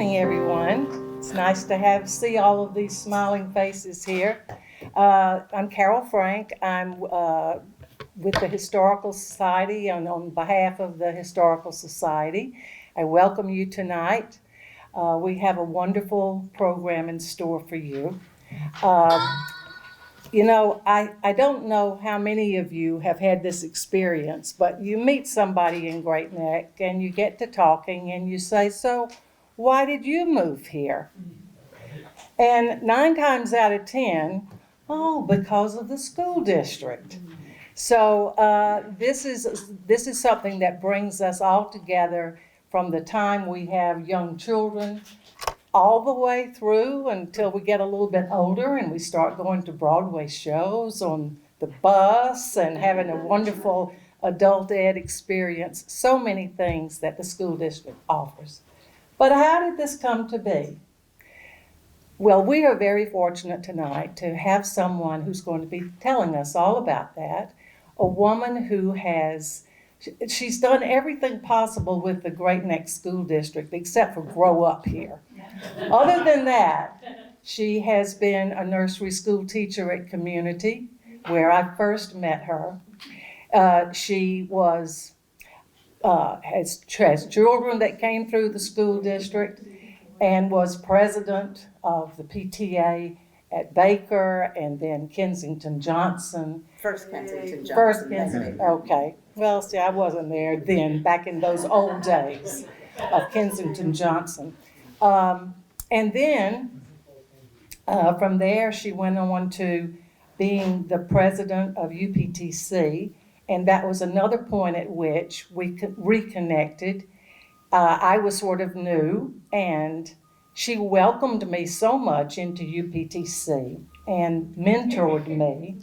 evening, everyone. It's nice to see all of these smiling faces here. I'm Carol Frank. I'm with the Historical Society, and on behalf of the Historical Society, I welcome you tonight. We have a wonderful program in store for you. I don't know how many of you have had this experience, but you meet somebody in Great Neck and you get to talking and you say, "So why did you move here?" And 9 times out of 10, "Oh, because of the school district." So this is something that brings us all together from the time we have young children all the way through until we get a little bit older and we start going to Broadway shows on the bus and having a wonderful adult ed experience. So many things that the school district offers. But how did this come to be? Well, we are very fortunate tonight to have someone who's going to be telling us all about that. A woman who she's done everything possible with the Great Neck School District except for grow up here. Other than that, she has been a nursery school teacher at Community, where I first met her. She has children that came through the school district and was president of the PTA at Baker and then Kensington Johnson. First Kensington Johnson. First Kensington, okay. Well, see, I wasn't there then, back in those old days of Kensington Johnson. And then from there, she went on to being the president of UPTC, and that was another point at which we reconnected. I was sort of new, and she welcomed me so much into UPTC and mentored me,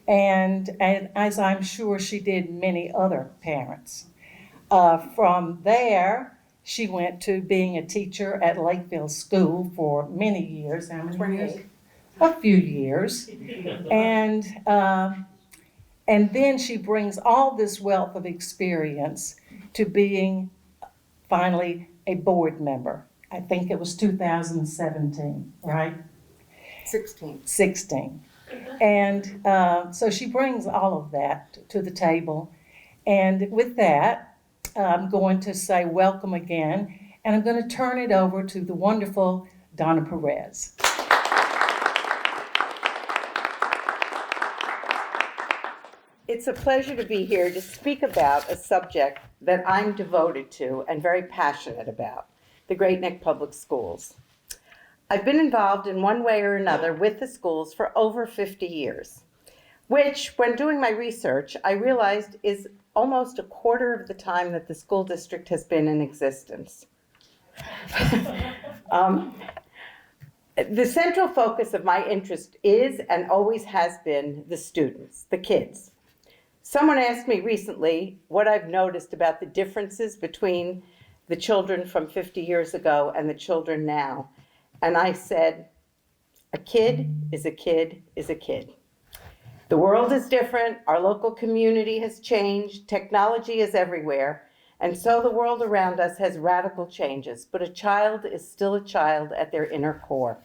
and as I'm sure she did many other parents. From there, she went to being a teacher at Lakeville School for many years. How many years? A few years. And then she brings all this wealth of experience to being finally a board member. I think it was 2017, right? 16. And so she brings all of that to the table. And with that, I'm going to say welcome again, and I'm going to turn it over to the wonderful Donna Peirez. It's a pleasure to be here to speak about a subject that I'm devoted to and very passionate about, the Great Neck Public Schools. I've been involved in one way or another with the schools for over 50 years, which, when doing my research, I realized is almost a quarter of the time that the school district has been in existence. The central focus of my interest is and always has been the students, the kids. Someone asked me recently what I've noticed about the differences between the children from 50 years ago and the children now. And I said, a kid is a kid is a kid. The world is different, our local community has changed, technology is everywhere, and so the world around us has radical changes, but a child is still a child at their inner core.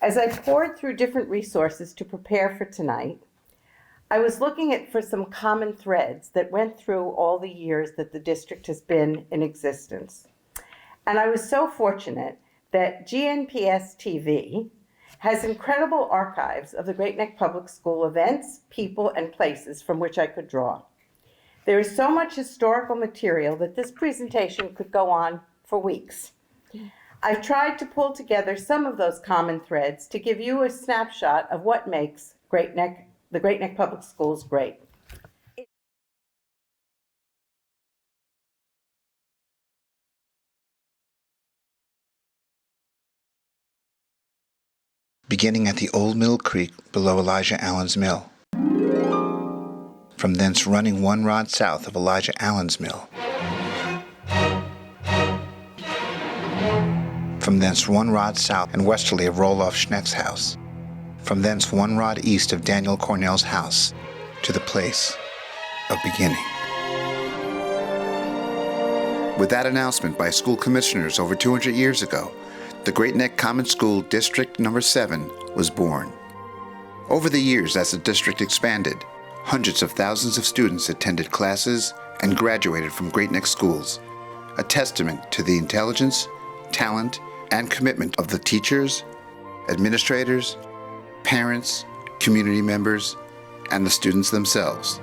As I poured through different resources to prepare for tonight, I was looking for some common threads that went through all the years that the district has been in existence. And I was so fortunate that GNPS TV has incredible archives of the Great Neck Public School events, people, and places from which I could draw. There is so much historical material that this presentation could go on for weeks. I've tried to pull together some of those common threads to give you a snapshot of what makes the Great Neck Public Schools great. Beginning at the old Mill Creek below Elijah Allen's mill. From thence running 1 rod south of Elijah Allen's mill. From thence 1 rod south and westerly of Roloff Schneck's house. From thence 1 rod east of Daniel Cornell's house to the place of beginning. With that announcement by school commissioners over 200 years ago, the Great Neck Common School District Number 7 was born. Over the years, as the district expanded, hundreds of thousands of students attended classes and graduated from Great Neck schools, a testament to the intelligence, talent, and commitment of the teachers, administrators, parents, community members, and the students themselves.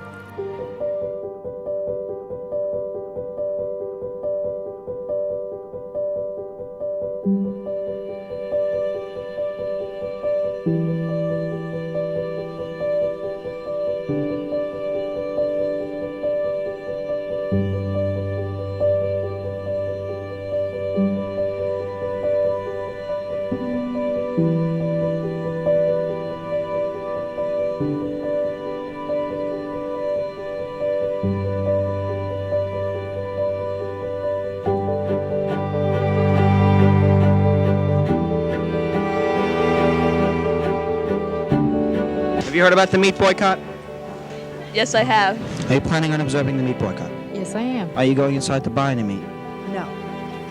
Have you heard about the meat boycott? Yes, I have. Are you planning on observing the meat boycott? Yes, I am. Are you going inside to buy any meat? No.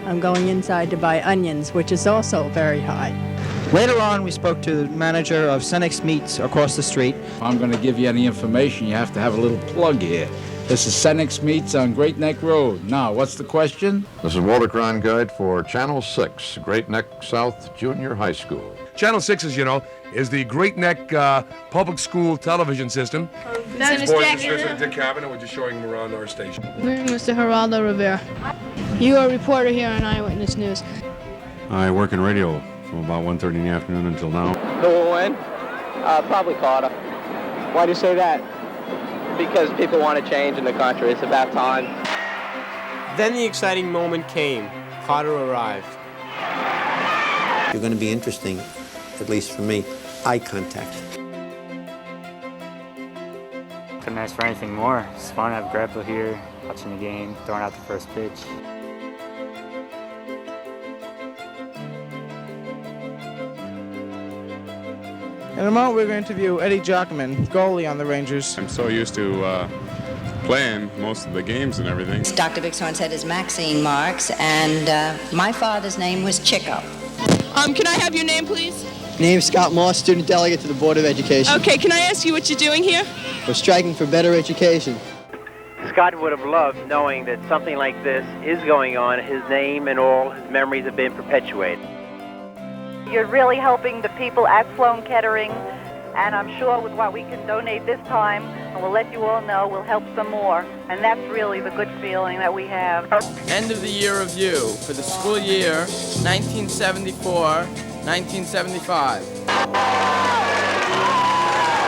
I'm going inside to buy onions, which is also very high. Later on, we spoke to the manager of Senex Meats across the street. If I'm going to give you any information, you have to have a little plug here. This is Senex Meats on Great Neck Road. Now, what's the question? This is Walter Cron Guide for Channel 6, Great Neck South Junior High School. Channel 6, as you know, is the Great Neck public school television system. Name is Dick Cabinet. We're just showing him around our station. We're Mr. Geraldo Rivera. You are a reporter here on Eyewitness News. I work in radio from about 1:30 in the afternoon until now. Who will win? Probably Carter. Why do you say that? Because people want to change in the country. It's about time. Then the exciting moment came. Carter arrived. You're going to be interesting, at least for me, eye contact. Couldn't ask for anything more. It's fun to have Grandpa here, watching the game, throwing out the first pitch. In a moment, we're going to interview Eddie Jockman, goalie on the Rangers. I'm so used to playing most of the games and everything. Dr. Bixhorn's head is Maxine Marks, and my father's name was Chico. Can I have your name, please? Name Scott Moss, student delegate to the Board of Education. Okay, can I ask you what you're doing here? We're striking for better education. Scott would have loved knowing that something like this is going on. His name and all his memories have been perpetuated. You're really helping the people at Sloan Kettering, and I'm sure with what we can donate this time, and we'll let you all know, we'll help some more. And that's really the good feeling that we have. End of the year review for the school year 1974-1975.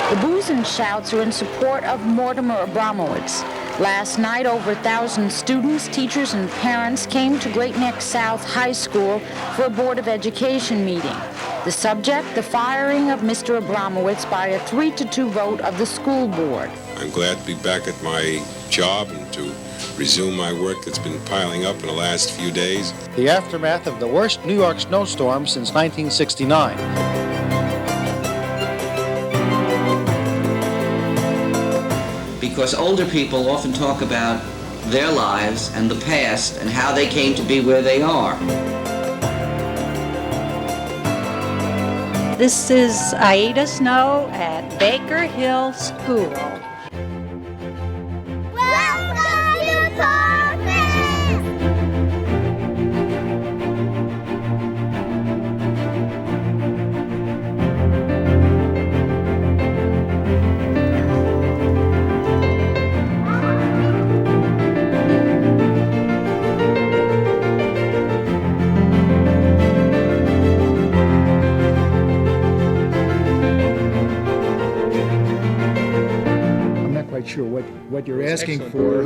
The boos and shouts are in support of Mortimer Abramowitz. Last night, over 1,000 students, teachers, and parents came to Great Neck South High School for a Board of Education meeting. The subject, the firing of Mr. Abramowitz by a 3-2 vote of the school board. I'm glad to be back at my job and to resume my work that's been piling up in the last few days. The aftermath of the worst New York snowstorm since 1969. Because older people often talk about their lives and the past and how they came to be where they are. This is Aida Snow at Baker Hill School. Sure what you're asking for.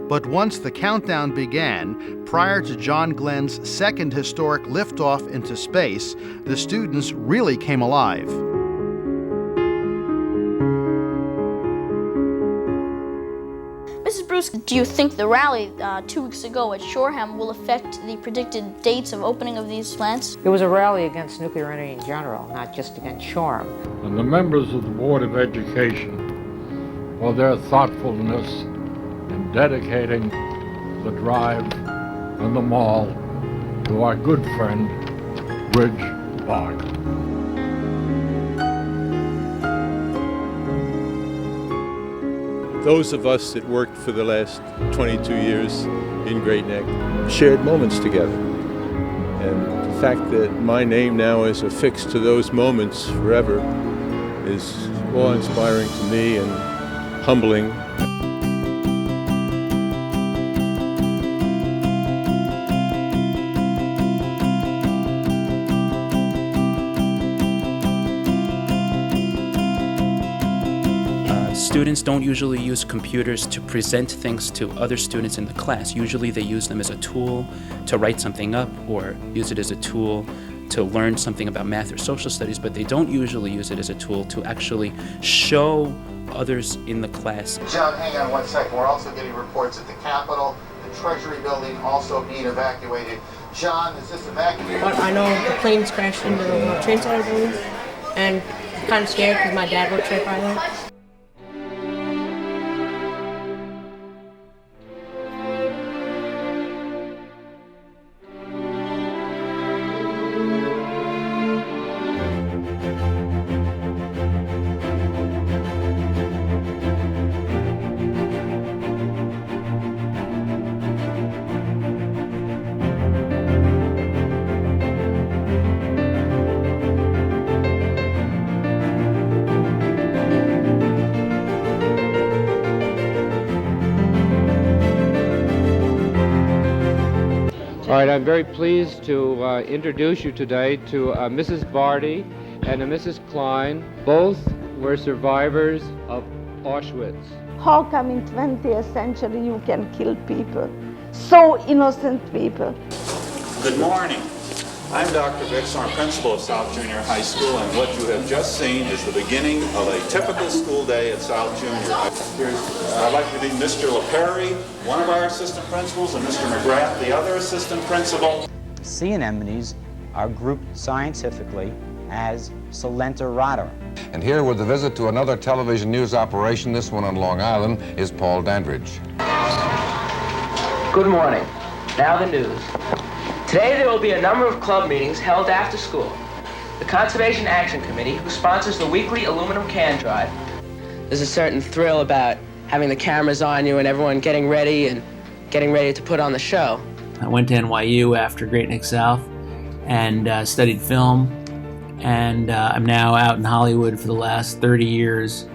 But once the countdown began, prior to John Glenn's second historic liftoff into space, the students really came alive. Mrs. Bruce news. Do you think the rally 2 weeks ago at Shoreham will affect the predicted dates of opening of these plants? It was a rally against nuclear energy in general, not just against Shoreham. And the members of the Board of Education for their thoughtfulness in dedicating the drive and the mall to our good friend, Bridge Park. Those of us that worked for the last 22 years in Great Neck shared moments together. And the fact that my name now is affixed to those moments forever is awe-inspiring to me and humbling. Students don't usually use computers to present things to other students in the class. Usually they use them as a tool to write something up or use it as a tool to learn something about math or social studies, but they don't usually use it as a tool to actually show others in the class. John, hang on 1 second. We're also getting reports at the Capitol, the Treasury building also being evacuated. John, is this evacuated? But I know the planes crashed into the train center building, and I'm kind of scared because my dad works right by there. All right, I'm very pleased to introduce you today to Mrs. Barty and Mrs. Klein. Both were survivors of Auschwitz. How come in 20th century you can kill people? So innocent people. Good morning. I'm Dr. Bix, I'm principal of South Junior High School, and what you have just seen is the beginning of a typical school day at South Junior. I'd like to meet Mr. LaPerry, one of our assistant principals, and Mr. McGrath, the other assistant principal. Sea anemones are grouped scientifically as Solentorata. And here with a visit to another television news operation, this one on Long Island, is Paul Dandridge. Good morning. Now the news. Today there will be a number of club meetings held after school. The Conservation Action Committee, who sponsors the weekly aluminum can drive. There's a certain thrill about having the cameras on you and everyone getting ready to put on the show. I went to NYU after Great Neck South and studied film, and I'm now out in Hollywood for the last 30 years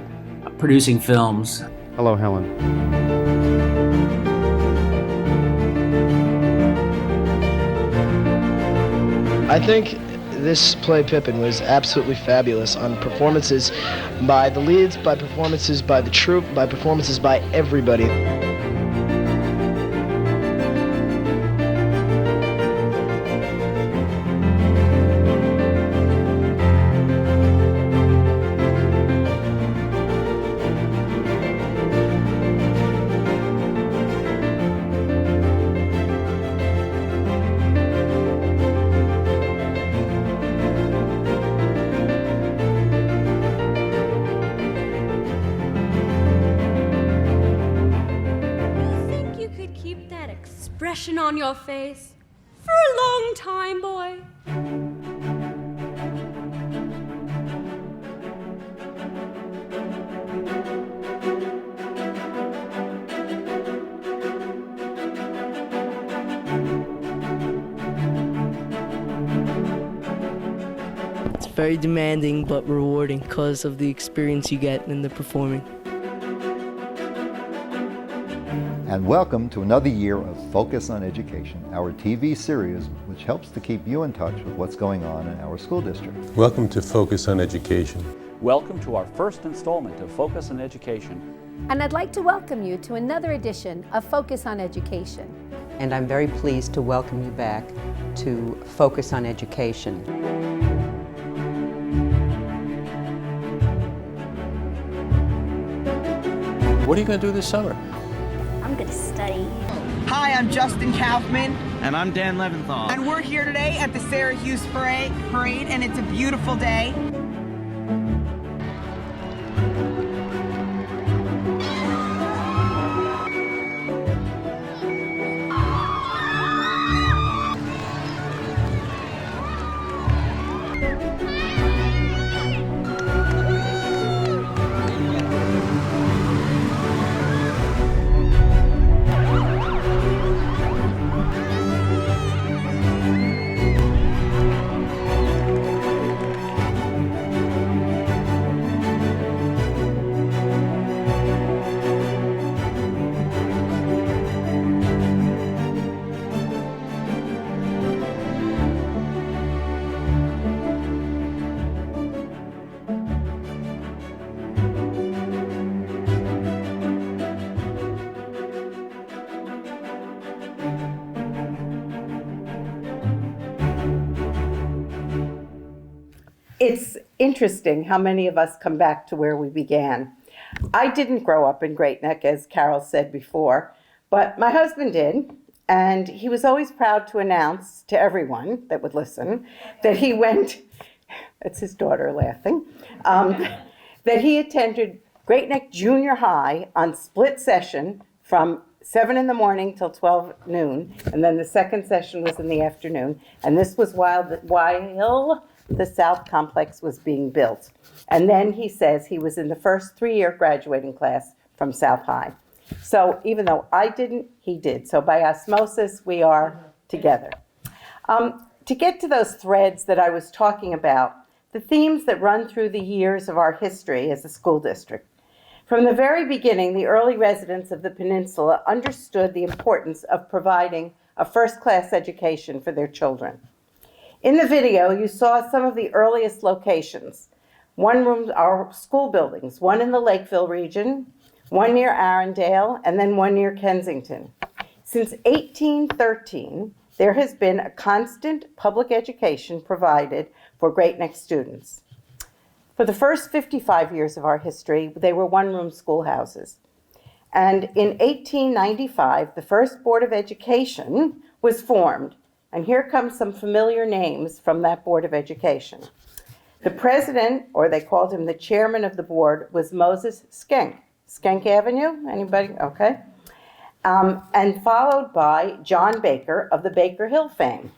producing films. Hello, Helen. I think this play Pippin was absolutely fabulous on performances by the leads, by performances by the troupe, by performances by everybody. Expression on your face for a long time, boy. It's very demanding but rewarding because of the experience you get in the performing. And welcome to another year of Focus on Education, our TV series which helps to keep you in touch with what's going on in our school district. Welcome to Focus on Education. Welcome to our first installment of Focus on Education. And I'd like to welcome you to another edition of Focus on Education. And I'm very pleased to welcome you back to Focus on Education. What are you going to do this summer? I'm going to study. Hi, I'm Justin Kaufman. And I'm Dan Leventhal. And we're here today at the Syracuse Parade, and it's a beautiful day. It's interesting how many of us come back to where we began. I didn't grow up in Great Neck, as Carol said before, but my husband did, and he was always proud to announce to everyone that would listen that he went, it's his daughter laughing, that he attended Great Neck Junior High on split session from 7 in the morning till 12 noon, and then the second session was in the afternoon, and this was while the South Complex was being built. And then he says he was in the first 3-year graduating class from South High. So even though I didn't, he did. So by osmosis, we are together. To get to those threads that I was talking about, the themes that run through the years of our history as a school district. From the very beginning, the early residents of the peninsula understood the importance of providing a first-class education for their children. In the video, you saw some of the earliest locations. One room are school buildings, one in the Lakeville region, one near Arundel, and then one near Kensington. Since 1813, there has been a constant public education provided for Great Neck students. For the first 55 years of our history, they were one-room schoolhouses. And in 1895, the first Board of Education was formed. And here come some familiar names from that Board of Education. The president, or they called him the chairman of the board, was Moses Schenck. Schenck Avenue, anybody? Okay. And followed by John Baker of the Baker Hill fame.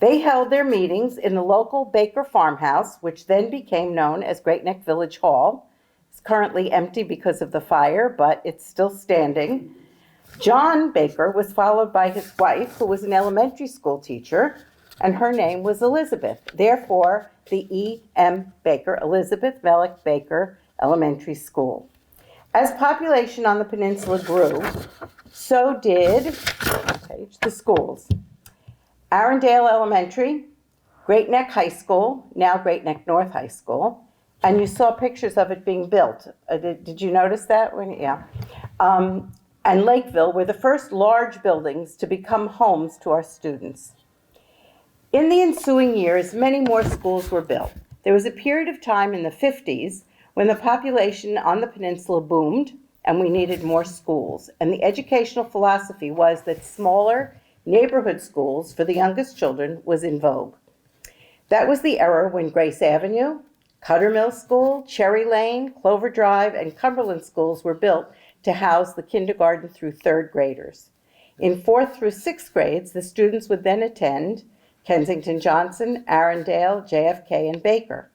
They held their meetings in the local Baker farmhouse, which then became known as Great Neck Village Hall. It's currently empty because of the fire, but it's still standing. John Baker was followed by his wife, who was an elementary school teacher, and her name was Elizabeth. Therefore, the E.M. Baker, Elizabeth Mellick Baker Elementary School. As population on the peninsula grew, so did the schools. Arundel Elementary, Great Neck High School, now Great Neck North High School, and you saw pictures of it being built. Did you notice that? Yeah. And Lakeville were the first large buildings to become homes to our students. In the ensuing years, many more schools were built. There was a period of time in the 50s when the population on the peninsula boomed and we needed more schools. And the educational philosophy was that smaller neighborhood schools for the youngest children was in vogue. That was the era when Grace Avenue, Cutter Mill School, Cherry Lane, Clover Drive, and Cumberland schools were built to house the kindergarten through 3rd graders. In 4th through 6th grades, the students would then attend Kensington Johnson, Arundel, JFK, and Baker.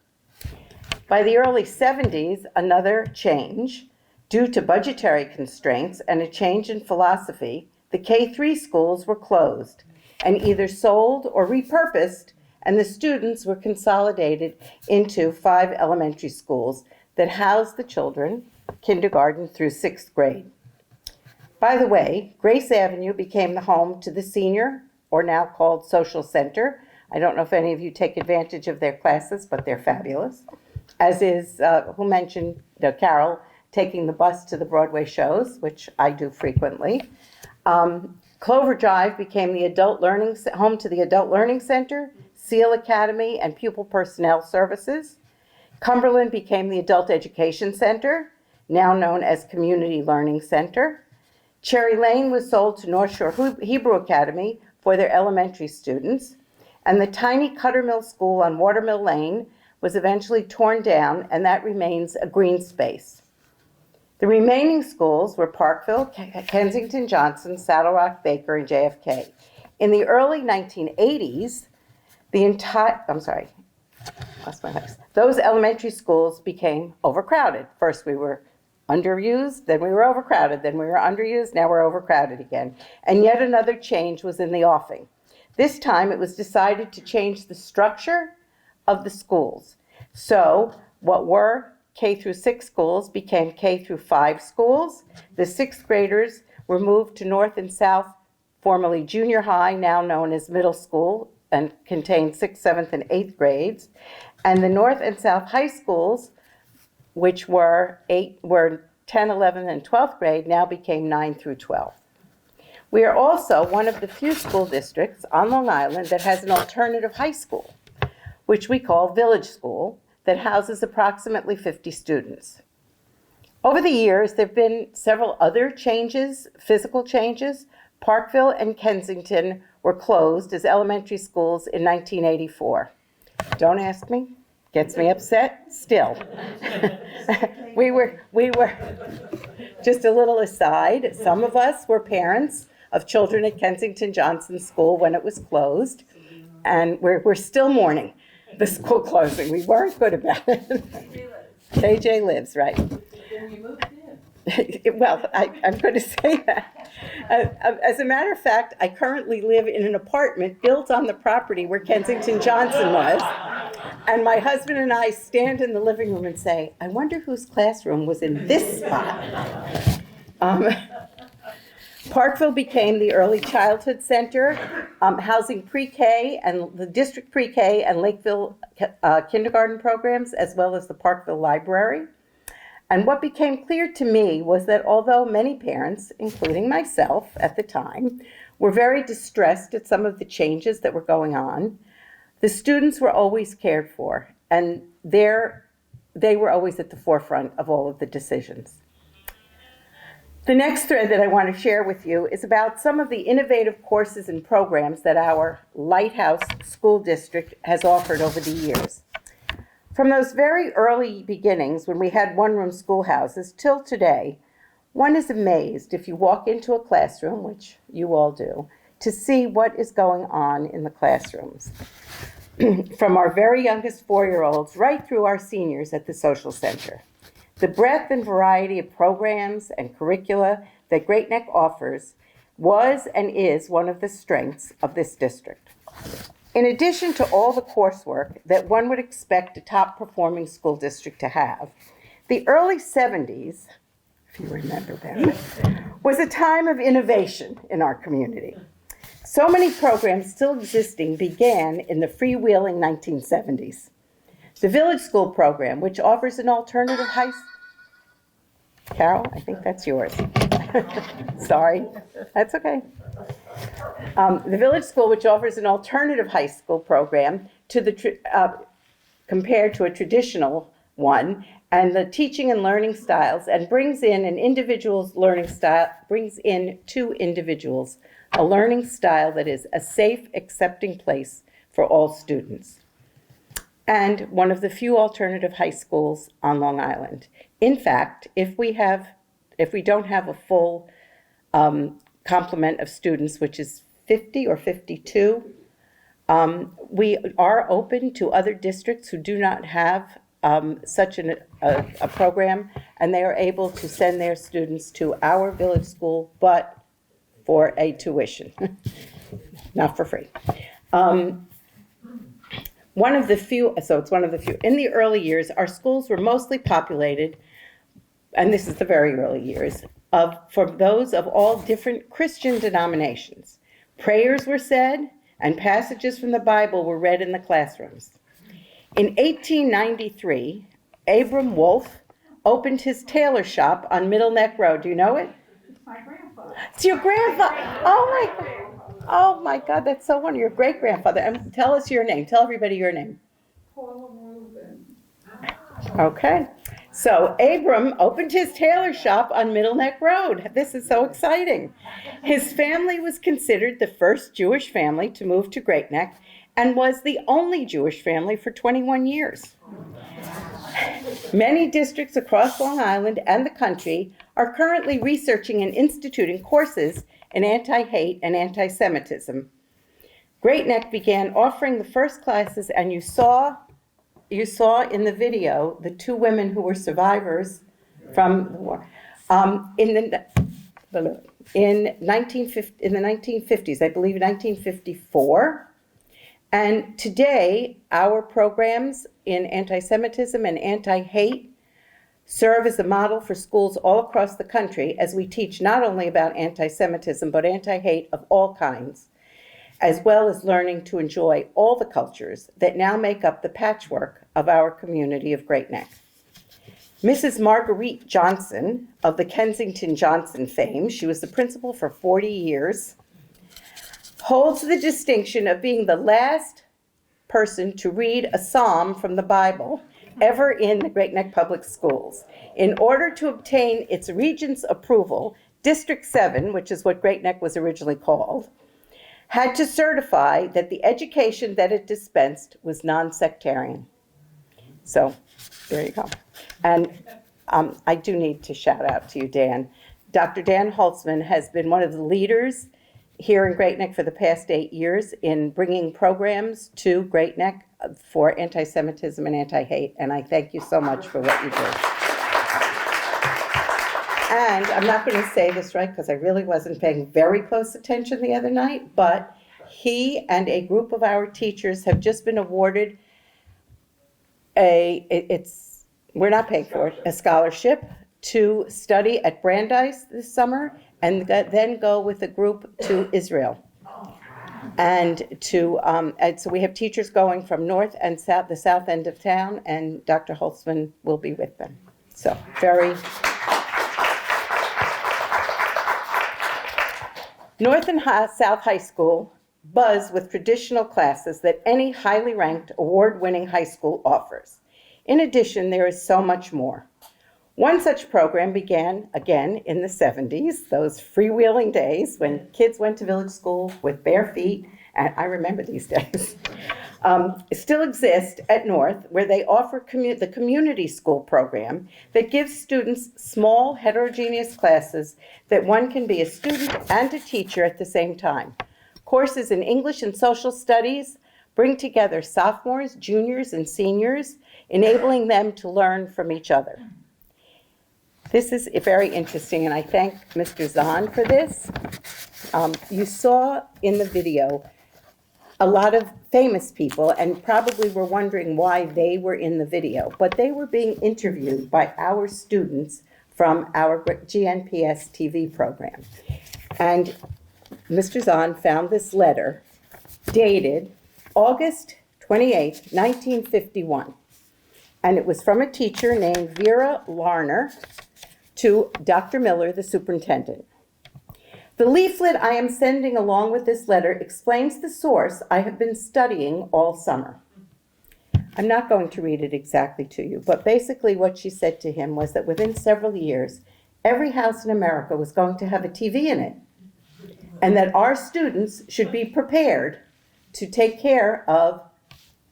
By the early 70s, another change. Due to budgetary constraints and a change in philosophy, the K-3 schools were closed and either sold or repurposed, and the students were consolidated into 5 elementary schools that housed the children kindergarten through 6th grade. By the way, Grace Avenue became the home to the senior, or now called Social Center. I don't know if any of you take advantage of their classes, but they're fabulous. As is, who mentioned, Carol, taking the bus to the Broadway shows, which I do frequently. Clover Drive became the home to the Adult Learning Center, Seal Academy, and Pupil Personnel Services. Cumberland became the Adult Education Center, now known as Community Learning Center. Cherry Lane was sold to North Shore Hebrew Academy for their elementary students, and the tiny Cuttermill School on Watermill Lane was eventually torn down, and that remains a green space. The remaining schools were Parkville, Kensington Johnson, Saddle Rock, Baker, and JFK. In the early 1980s, those elementary schools became overcrowded. First we were underused, then we were overcrowded, then we were underused, now we're overcrowded again. And yet another change was in the offing. This time it was decided to change the structure of the schools. So what were K through 6 schools became K through 5 schools. The 6th graders were moved to North and South, formerly junior high, now known as middle school, and contained 6th, 7th, and 8th grades. And the North and South high schools, which were 10, 11, and 12th grade, now became 9 through 12. We are also one of the few school districts on Long Island that has an alternative high school, which we call Village School, that houses approximately 50 students. Over the years, there have been several other changes, physical changes. Parkville and Kensington were closed as elementary schools in 1984. Don't ask me, gets me upset still. we were, just a little aside, some of us were parents of children at Kensington Johnson School when it was closed, and we're still mourning the school closing. We weren't good about it. KJ lives, right. Well, I'm going to say that. As a matter of fact, I currently live in an apartment built on the property where Kensington Johnson was. And my husband and I stand in the living room and say, I wonder whose classroom was in this spot. Parkville became the early childhood center, housing pre-K and the district pre-K and Lakeville kindergarten programs, as well as the Parkville Library. And what became clear to me was that although many parents, including myself at the time, were very distressed at some of the changes that were going on, the students were always cared for, and they were always at the forefront of all of the decisions. The next thread that I want to share with you is about some of the innovative courses and programs that our Lighthouse School District has offered over the years. From those very early beginnings when we had one-room schoolhouses till today, one is amazed if you walk into a classroom, which you all do, to see what is going on in the classrooms. From our very youngest 4-year-olds right through our seniors at the social center. The breadth and variety of programs and curricula that Great Neck offers was and is one of the strengths of this district. In addition to all the coursework that one would expect a top-performing school district to have, the early 70s, if you remember them, was a time of innovation in our community. So many programs still existing began in the freewheeling 1970s. The Village School program, which offers an alternative high school. Carol, I think that's yours. Sorry, that's okay. The Village School, which offers an alternative high school program to the compared to a traditional one, and the teaching and learning styles, and brings in an individual's learning style, brings in to individuals a learning style that is a safe, accepting place for all students. And one of the few alternative high schools on Long Island. In fact, if we don't have a full complement of students, which is 50 or 52, we are open to other districts who do not have such a program, and they are able to send their students to our village school, but for a tuition, not for free. One of the few. In the early years, our schools were mostly populated, and this is the very early years, for those of all different Christian denominations. Prayers were said, and passages from the Bible were read in the classrooms. In 1893, Abram Wolfe opened his tailor shop on Middle Neck Road. Do you know it? It's my grandfather. It's your grandfather. Oh my God, that's so wonderful. Your great-grandfather. And tell us your name. Tell everybody your name. Paula Rubin. Okay. So Abram opened his tailor shop on Middle Neck Road. This is so exciting. His family was considered the first Jewish family to move to Great Neck and was the only Jewish family for 21 years. Many districts across Long Island and the country are currently researching and instituting courses in anti-hate and anti-Semitism. Great Neck began offering the first classes, and you saw in the video the two women who were survivors from the war. In the 1950s, I believe 1954. And today, our programs in anti-Semitism and anti-hate serve as a model for schools all across the country as we teach not only about anti-Semitism, but anti-hate of all kinds, as well as learning to enjoy all the cultures that now make up the patchwork of our community of Great Neck. Mrs. Marguerite Johnson of the Kensington Johnson fame, she was the principal for 40 years, holds the distinction of being the last person to read a psalm from the Bible ever in the Great Neck Public Schools. In order to obtain its regent's approval, District 7, which is what Great Neck was originally called, had to certify that the education that it dispensed was non-sectarian. So, there you go. And I do need to shout out to you, Dan. Dr. Dan Holtzman has been one of the leaders here in Great Neck for the past 8 years in bringing programs to Great Neck for anti-Semitism and anti-hate, and I thank you so much for what you do. And I'm not going to say this right because I really wasn't paying very close attention the other night, but he and a group of our teachers have just been awarded we're not paying for it, a scholarship to study at Brandeis this summer and then go with a group to Israel. And so we have teachers going from north and south, the south end of town, and Dr. Holtzman will be with them. So very. North and South High School buzz with traditional classes that any highly ranked, award-winning high school offers. In addition, there is so much more. One such program began again in the 70s, those freewheeling days when kids went to village school with bare feet, and I remember these days. Still exist at North, where they offer the community school program that gives students small heterogeneous classes that one can be a student and a teacher at the same time. Courses in English and social studies bring together sophomores, juniors, and seniors, enabling them to learn from each other. This is very interesting, and I thank Mr. Zahn for this. You saw in the video a lot of famous people and probably were wondering why they were in the video, but they were being interviewed by our students from our GNPS TV program. And Mr. Zahn found this letter dated August 28, 1951. And it was from a teacher named Vera Larner to Dr. Miller, the superintendent. The leaflet I am sending along with this letter explains the source I have been studying all summer. I'm not going to read it exactly to you, but basically what she said to him was that within several years, every house in America was going to have a TV in it, and that our students should be prepared to take care of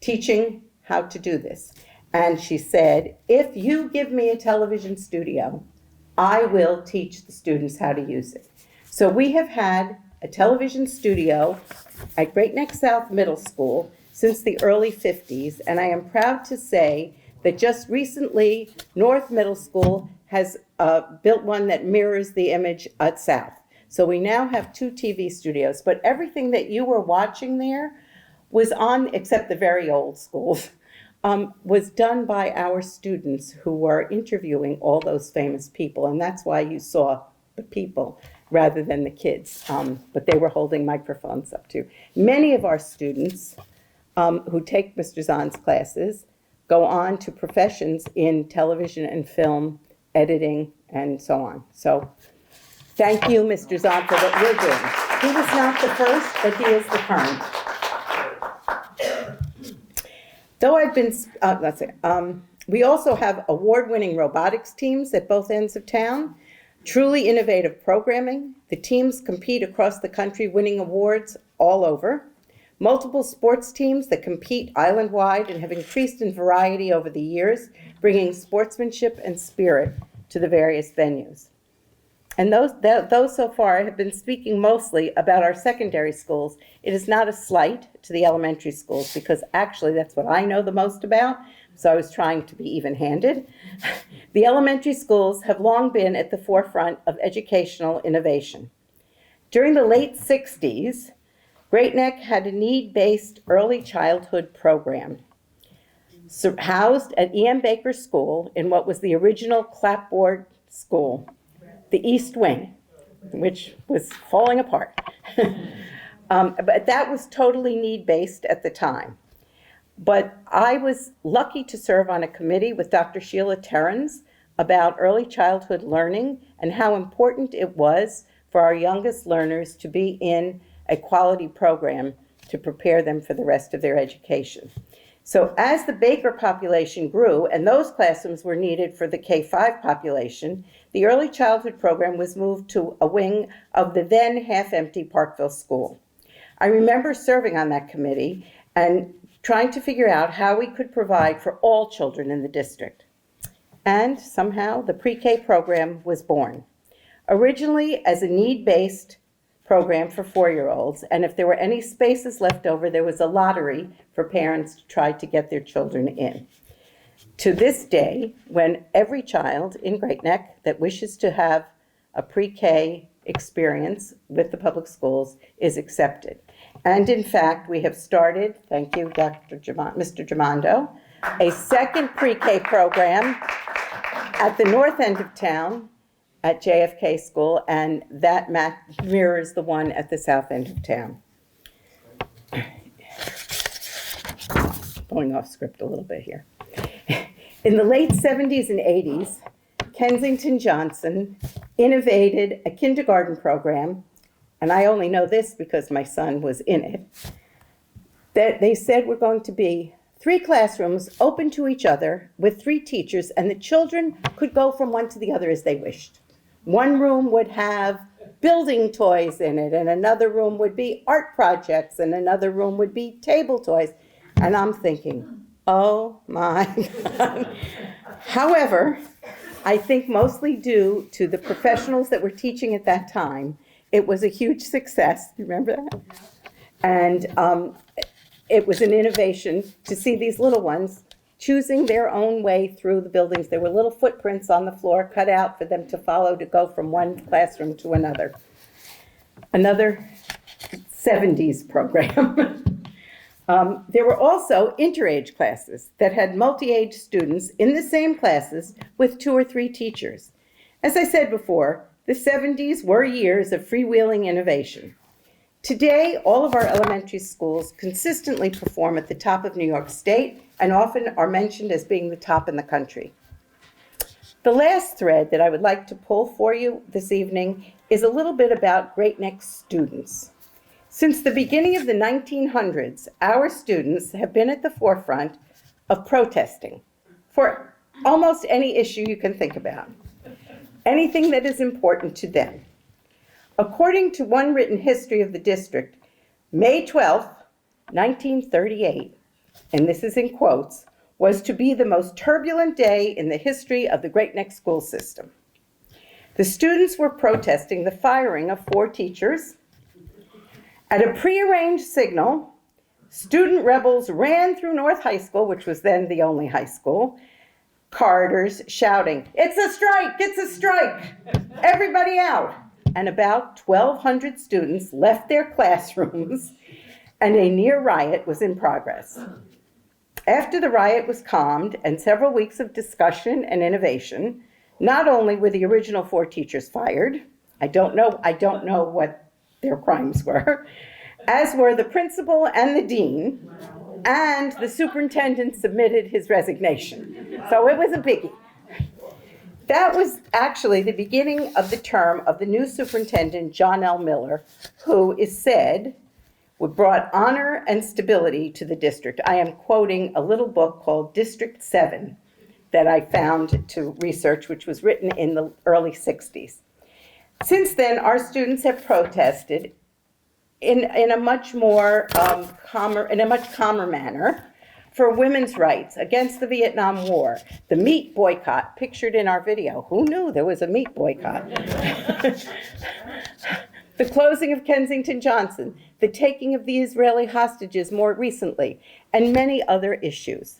teaching how to do this. And she said, if you give me a television studio, I will teach the students how to use it. So we have had a television studio at Great Neck South Middle School since the early 50s, and I am proud to say that just recently North Middle School has built one that mirrors the image at South. So we now have 2 TV studios, but everything that you were watching there was on, except the very old schools, was done by our students who were interviewing all those famous people, and that's why you saw the people rather than the kids, but they were holding microphones up too. Many of our students who take Mr. Zahn's classes go on to professions in television and film, editing, and so on. So thank you, Mr. Zahn, for what you're doing. He was not the first, but he is the current. Though I've been, We also have award-winning robotics teams at both ends of town, truly innovative programming. The teams compete across the country, winning awards all over. Multiple sports teams that compete island-wide and have increased in variety over the years, bringing sportsmanship and spirit to the various venues. And those so far have been speaking mostly about our secondary schools. It is not a slight to the elementary schools, because actually that's what I know the most about, so I was trying to be even-handed. The elementary schools have long been at the forefront of educational innovation. During the late 60s, Great Neck had a need-based early childhood program housed at E.M. Baker School in what was the original clapboard school, the East Wing, which was falling apart. But that was totally need-based at the time. But I was lucky to serve on a committee with Dr. Sheila Terrens about early childhood learning and how important it was for our youngest learners to be in a quality program to prepare them for the rest of their education. So as the Baker population grew, and those classrooms were needed for the K-5 population, the early childhood program was moved to a wing of the then half-empty Parkville School. I remember serving on that committee and trying to figure out how we could provide for all children in the district. And somehow the pre-K program was born. Originally as a need-based program for 4-year-olds, and if there were any spaces left over, there was a lottery for parents to try to get their children in. To this day, when every child in Great Neck that wishes to have a pre-K experience with the public schools is accepted. And in fact, we have started, thank you, Mr. Germondo, a second pre-K program at the north end of town at JFK School, and that mirrors the one at the south end of town. Going off script a little bit here. In the late 70s and 80s, Kensington Johnson innovated a kindergarten program, and I only know this because my son was in it, that they said were going to be 3 classrooms open to each other with 3 teachers, and the children could go from one to the other as they wished. One room would have building toys in it, and another room would be art projects, and another room would be table toys. And I'm thinking, oh my God. However, I think mostly due to the professionals that were teaching at that time, it was a huge success. You remember that? And it was an innovation to see these little ones choosing their own way through the buildings. There were little footprints on the floor cut out for them to follow to go from one classroom to another. Another 70s program. There were also interage classes that had multi-age students in the same classes with 2 or 3 teachers. As I said before, the 70s were years of freewheeling innovation. Today, all of our elementary schools consistently perform at the top of New York State and often are mentioned as being the top in the country. The last thread that I would like to pull for you this evening is a little bit about Great Neck students. Since the beginning of the 1900s, our students have been at the forefront of protesting for almost any issue you can think about, anything that is important to them. According to one written history of the district, May 12, 1938, and this is in quotes, was to be the most turbulent day in the history of the Great Neck school system. The students were protesting the firing of 4 teachers. At a prearranged signal, student rebels ran through North High School, which was then the only high school, corridors shouting, "It's a strike! It's a strike! Everybody out!" And about 1,200 students left their classrooms, and a near riot was in progress. After the riot was calmed and several weeks of discussion and innovation, not only were the original 4 teachers fired, I don't know what their crimes were, as were the principal and the dean, and the superintendent submitted his resignation. So it was a biggie. That was actually the beginning of the term of the new superintendent, John L. Miller, who is said brought honor and stability to the district. I am quoting a little book called District 7 that I found to research, which was written in the early 60s. Since then, our students have protested in a much more calmer manner for women's rights, against the Vietnam War, the meat boycott pictured in our video. Who knew there was a meat boycott? The closing of Kensington Johnson, the taking of the Israeli hostages more recently, and many other issues.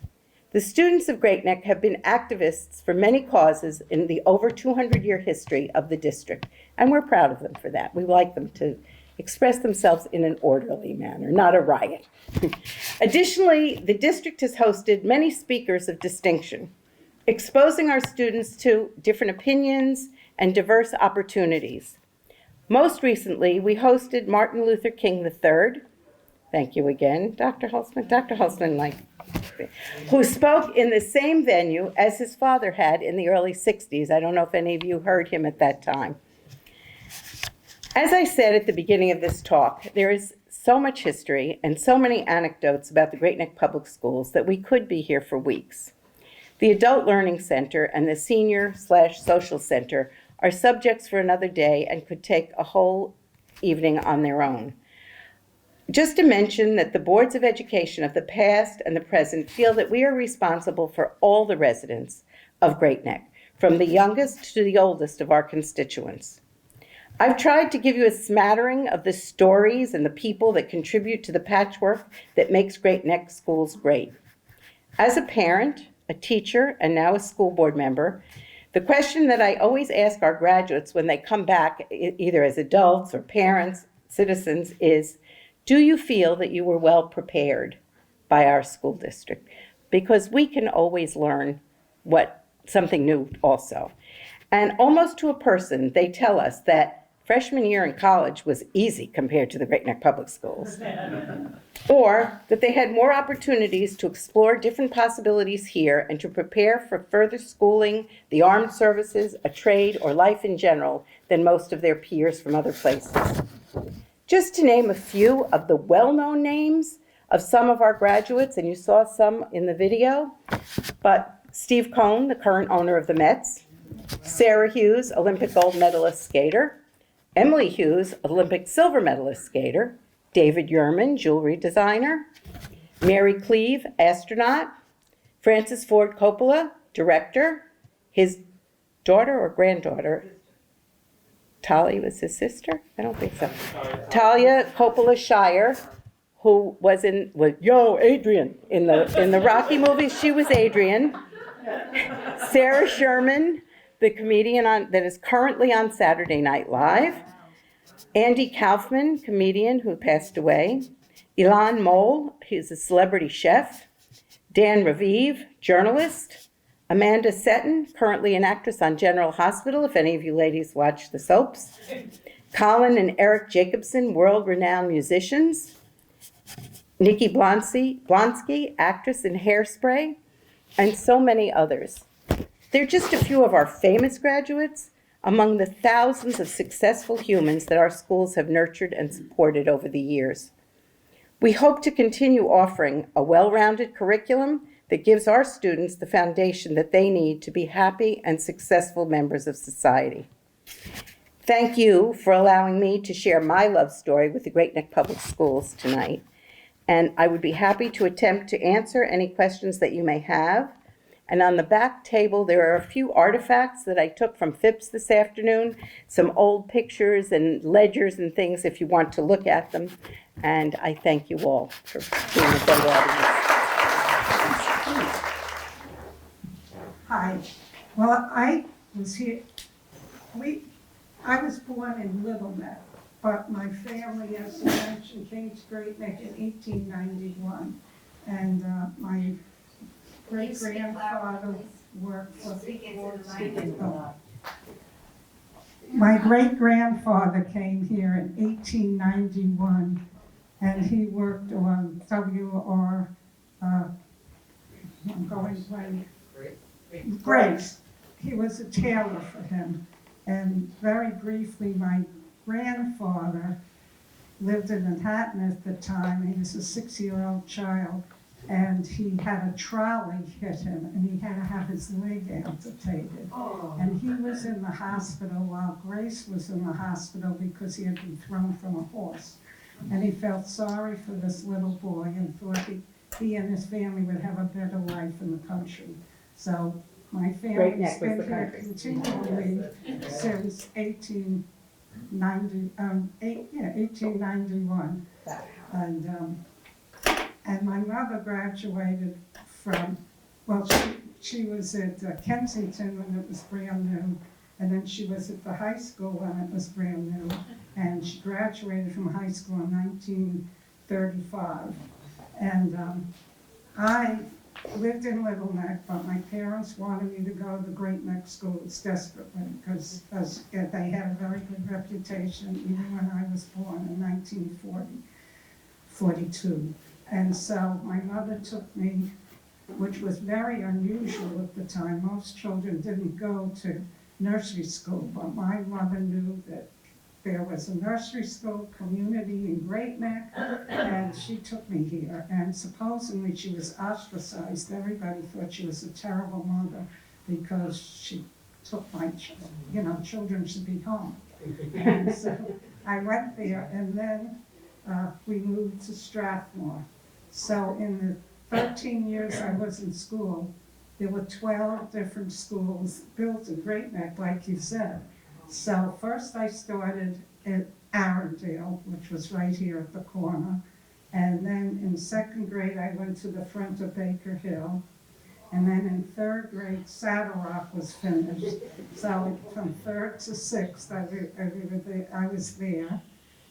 The students of Great Neck have been activists for many causes in the over 200-year history of the district, and we're proud of them for that. We like them to express themselves in an orderly manner, not a riot. Additionally, the district has hosted many speakers of distinction, exposing our students to different opinions and diverse opportunities. Most recently, we hosted Martin Luther King III. Thank you again, Dr. Holtzman. Dr. Holtzman, who spoke in the same venue as his father had in the early 60s. I don't know if any of you heard him at that time. As I said at the beginning of this talk, there is so much history and so many anecdotes about the Great Neck Public Schools that we could be here for weeks. The Adult Learning Center and the Senior/Social Center are subjects for another day and could take a whole evening on their own. Just to mention that the boards of education of the past and the present feel that we are responsible for all the residents of Great Neck, from the youngest to the oldest of our constituents. I've tried to give you a smattering of the stories and the people that contribute to the patchwork that makes Great Neck schools great. As a parent, a teacher, and now a school board member, the question that I always ask our graduates when they come back, either as adults or parents, citizens, is, do you feel that you were well prepared by our school district? Because we can always learn something new also. And almost to a person, they tell us that freshman year in college was easy compared to the Great Neck Public Schools. Or that they had more opportunities to explore different possibilities here and to prepare for further schooling, the armed services, a trade, or life in general than most of their peers from other places. Just to name a few of the well-known names of some of our graduates, and you saw some in the video, but Steve Cohn, the current owner of the Mets, Sarah Hughes, Olympic gold medalist skater, Emily Hughes, Olympic silver medalist skater, David Yerman, jewelry designer, Mary Cleve, astronaut, Francis Ford Coppola, director, his daughter or granddaughter, Talia was his sister? I don't think so. Talia Coppola Shire, who was Adrian, in the Rocky movies, she was Adrian. Sarah Sherman, the comedian that is currently on Saturday Night Live. Andy Kaufman, comedian who passed away. Ilan Mole, he's a celebrity chef. Dan Raviv, journalist. Amanda Seton, currently an actress on General Hospital, if any of you ladies watch the soaps. Colin and Eric Jacobson, world-renowned musicians. Nikki Blonsky, actress in Hairspray, and so many others. They're just a few of our famous graduates among the thousands of successful humans that our schools have nurtured and supported over the years. We hope to continue offering a well-rounded curriculum that gives our students the foundation that they need to be happy and successful members of society. Thank you for allowing me to share my love story with the Great Neck Public Schools tonight. And I would be happy to attempt to answer any questions that you may have. And on the back table, there are a few artifacts that I took from Phipps this afternoon, some old pictures and ledgers and things if you want to look at them. And I thank you all for being a great audience. Hi. Well, I was here. I was born in Little Neck, but my family, as I mentioned, came to Great Neck in 1891. And my great-grandfather worked for My great-grandfather came here in 1891, and he worked on WR, Grace. He was a tailor for him. And very briefly, my grandfather lived in Manhattan at the time. He was a 6-year-old child. and he had a trolley hit him, and he had to have his leg amputated. And he was in the hospital while Grace was in the hospital because he had been thrown from a horse. And he felt sorry for this little boy and thought he and his family would have a better life in the country. So my Great family's Neck was been the here country. continually since 1891. And my mother graduated from, well, she was at Kensington when it was brand new, and then she was at the high school when it was brand new, and she graduated from high school in 1935. And I lived in Little Neck, but my parents wanted me to go to the Great Neck schools desperately because they had a very good reputation even when I was born in 1942. And so my mother took me, which was very unusual at the time. Most children didn't go to nursery school, but my mother knew that there was a nursery school community in Great Neck, and she took me here. And supposedly she was ostracized. Everybody thought she was a terrible mother because she took my, children should be home. And so I went there, and then we moved to Strathmore. So in the 13 years I was in school, there were 12 different schools built in Great Neck, like you said. So first I started at Arundel, which was right here at the corner. And then in second grade, I went to the front of Baker Hill. And then in third grade, Saddle Rock was finished. So from third to sixth, I was there.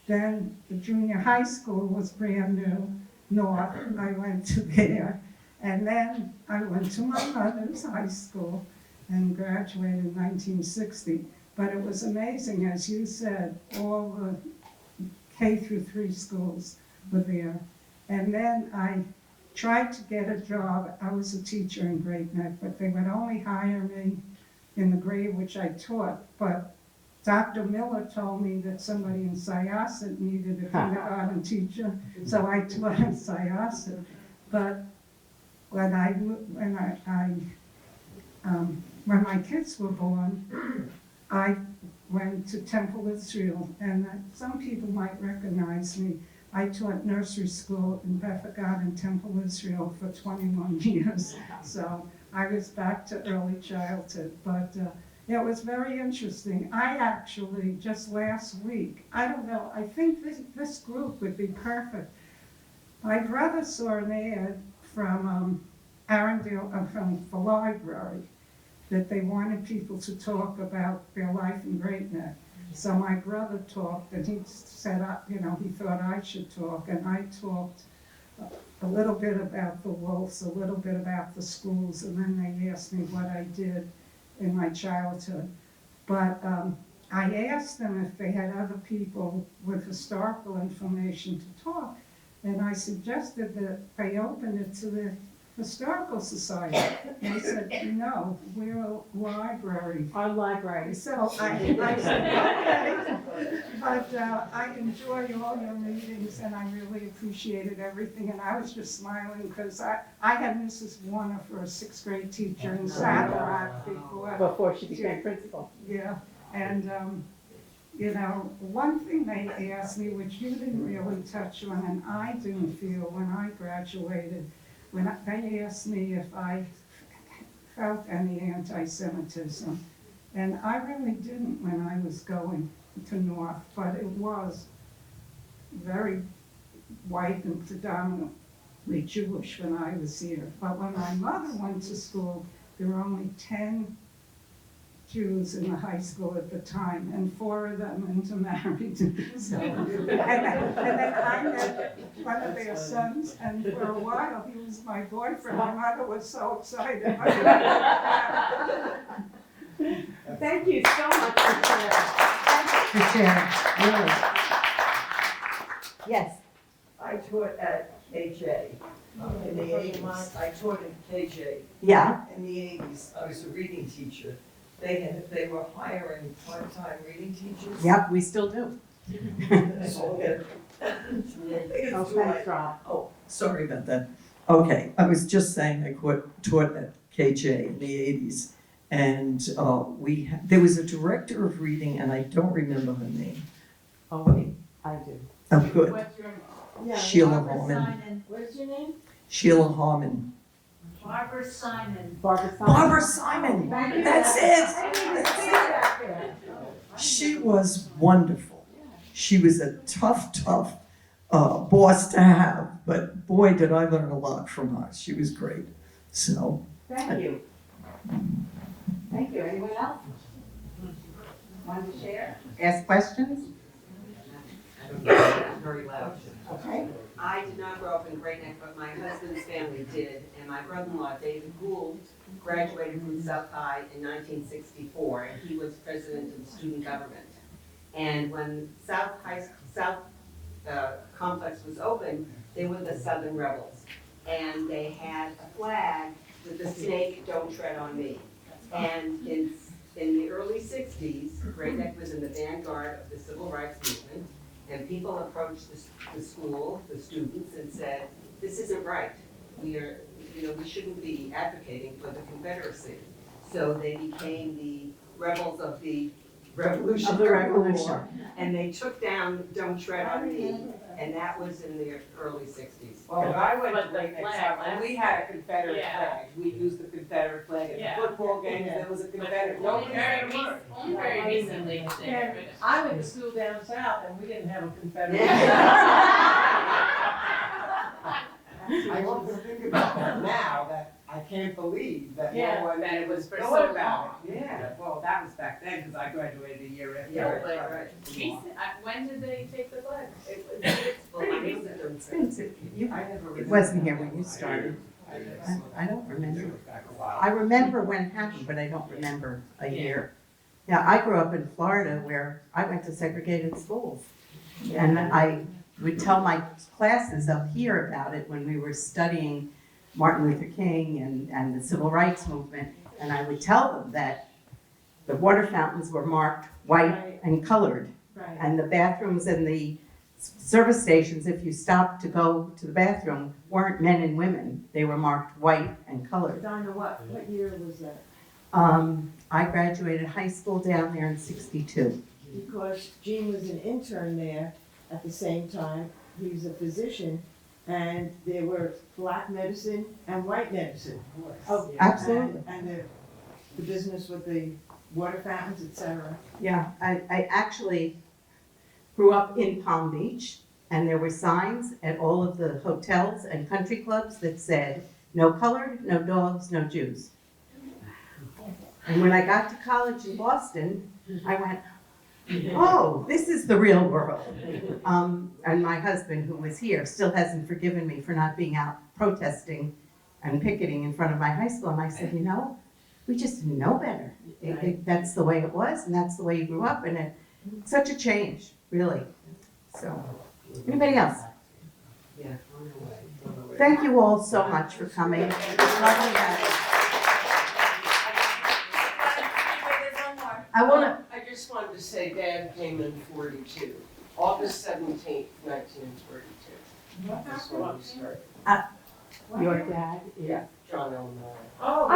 Then the junior high school was brand new, North. I went to there. And then I went to my mother's high school and graduated in 1960. But it was amazing, as you said, all the K through 3 schools were there. And then I tried to get a job. I was a teacher in Great Neck, but they would only hire me in the grade which I taught. But Dr. Miller told me that somebody in Syosset needed a kindergarten teacher, so I taught in Syosset. But when my kids were born, I went to Temple Israel, and some people might recognize me. I taught nursery school in Bedford Garden, Temple Israel for 21 years. So I was back to early childhood, but it was very interesting. I actually, just last week, I don't know, I think this group would be perfect. My brother saw an ad from Arundel, from the library, that they wanted people to talk about their life in Great Neck. So my brother talked, and he set up, he thought I should talk, and I talked a little bit about the Wolves, a little bit about the schools, and then they asked me what I did in my childhood. But I asked them if they had other people with historical information to talk, and I suggested that they open it to the Historical Society. And they said, no, we're a library. Our library. So I said, okay. But I enjoy all your meetings, and I really appreciated everything. And I was just smiling because I had Mrs. Warner for a 6th grade teacher in Saddle Rock Before she became principal. Yeah, and one thing they asked me, which you didn't really touch on, and I didn't feel when I graduated, they asked me if I felt any anti-Semitism, and I really didn't when I was going to North, but it was very white and predominantly Jewish when I was here. But when my mother went to school, there were only 10 Jews in the high school at the time, and 4 of them intermarried. So, and then I met one of their sons, and for a while he was my boyfriend. My mother was so excited. Thank you so much for sharing. Yes. I taught at KJ in the 80s. I taught at KJ. Yeah. In the 80s, I was a reading teacher. They were hiring part-time reading teachers. Yep, we still do. So, Thanks, Rob. oh, sorry about that. Okay, I was just saying I taught at KJ in the 80s, and there was a director of reading, and I don't remember her name. Oh, I do. Oh, good. What's your, Sheila Barbara Harmon. Simon. What's your name? Sheila Harmon. Barbara Simon. Barbara Simon. That's it. She was wonderful. She was a tough boss to have, but boy, did I learn a lot from her. She was great. So. Thank you. Thank you. Anyone else? Want to share? Ask questions? Very loud. Okay. I did not grow up in Great Neck, but my husband's family did, and my brother-in-law, David Gould, graduated from South High in 1964, and he was president of the student government. And when South Complex was opened, they were the Southern Rebels, and they had a flag with the snake, "Don't tread on me." And in the early 60s, Great Neck was in the vanguard of the civil rights movement, and people approached the school, the students, and said, "This isn't right. We shouldn't be advocating for the Confederacy." So they became the rebels of the Revolutionary War, and they took down "Don't Tread on Me," and that was in the early 60s. Well, I went to Great Neck South, and we had a Confederate flag. We used the Confederate flag at the football games. There was a Confederate. Only very recently. And I went to school down south, and we didn't have a Confederate. I often think about that now, that I can't believe that no one that it was for thought so about it. Yeah, well, that was back then, because I graduated a year after. Yeah, but when did they take the flag? It's pretty recent. It wasn't here when you started. I don't remember. I remember when it happened, but I don't remember a year. Yeah, I grew up in Florida where I went to segregated schools. And I would tell my classes up here about it when we were studying Martin Luther King and the civil rights movement. And I would tell them that the water fountains were marked white and colored. Right. And the bathrooms and the service stations, if you stopped to go to the bathroom, weren't men and women. They were marked white and colored. Donna, what year was that? I graduated high school down there in '62. Because Gene was an intern there at the same time. He was a physician, and there were black medicine and white medicine. Oh, absolutely. And the business with the water fountains, etc. Yeah, I actually grew up in Palm Beach, and there were signs at all of the hotels and country clubs that said, "No colored, no dogs, no Jews." And when I got to college in Boston, I went, "Oh, this is the real world." And my husband, who was here, still hasn't forgiven me for not being out protesting and picketing in front of my high school. And I said, we just didn't know better. That's the way it was, and that's the way you grew up, and it's such a change, really. So, anybody else? Yeah. Thank you all so much for coming. It was lovely having you. I just wanted to say Dad came in 42, August 17th, 1942. That's when he started. Your dad? Yeah, John Elmore. Oh,